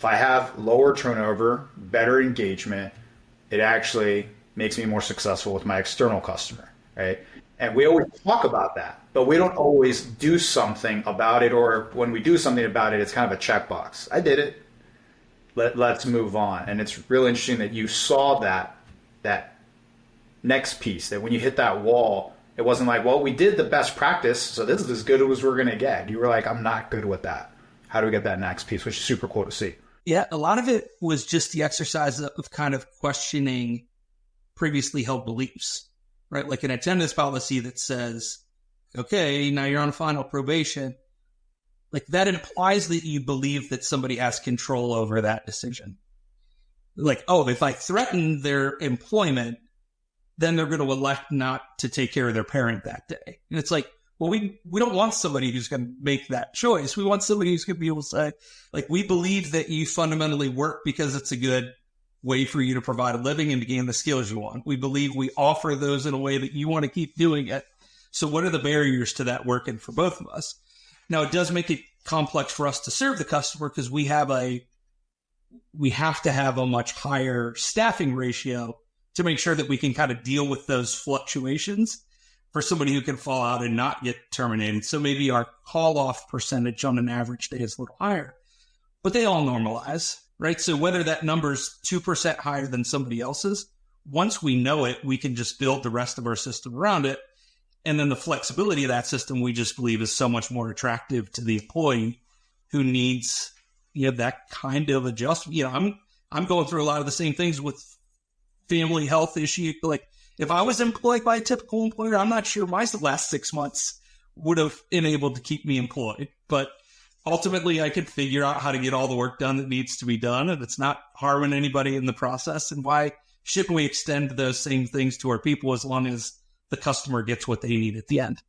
I have lower turnover, better engagement, it actually makes me more successful with my external customer, right? And we always talk about that, but we don't always do something about it. Or when we do something about it, it's kind of a checkbox. I did it. Let's move on. And it's really interesting that you saw that next piece, that when you hit that wall, it wasn't like, well, we did the best practice, so this is as good as we're going to get. You were like, I'm not good with that. How do we get that next piece, which is super cool to see. Yeah, a lot of it was just the exercise of kind of questioning previously held beliefs, right? Like an attendance policy that says, okay, now you're on final probation. Like that implies that you believe that somebody has control over that decision. Like, oh, if I threaten their employment, then they're going to elect not to take care of their parent that day. And it's like, well, we don't want somebody who's going to make that choice. We want somebody who's going to be able to say, like, we believe that you fundamentally work because it's a good way for you to provide a living and to gain the skills you want. We believe we offer those in a way that you want to keep doing it. So what are the barriers to that working for both of us? Now, it does make it complex for us to serve the customer because we have to have a much higher staffing ratio to make sure that we can kind of deal with those fluctuations for somebody who can fall out and not get terminated. So maybe our call-off percentage on an average day is a little higher, but they all normalize, right? So whether that number's 2% higher than somebody else's, once we know it, we can just build the rest of our system around it. And then the flexibility of that system, we just believe is so much more attractive to the employee who needs, that kind of adjustment. I'm going through a lot of the same things with family health issue. Like if I was employed by a typical employer, I'm not sure my last 6 months would have enabled to keep me employed. But ultimately, I could figure out how to get all the work done that needs to be done, and it's not harming anybody in the process. And why shouldn't we extend those same things to our people as long as the customer gets what they need at the end?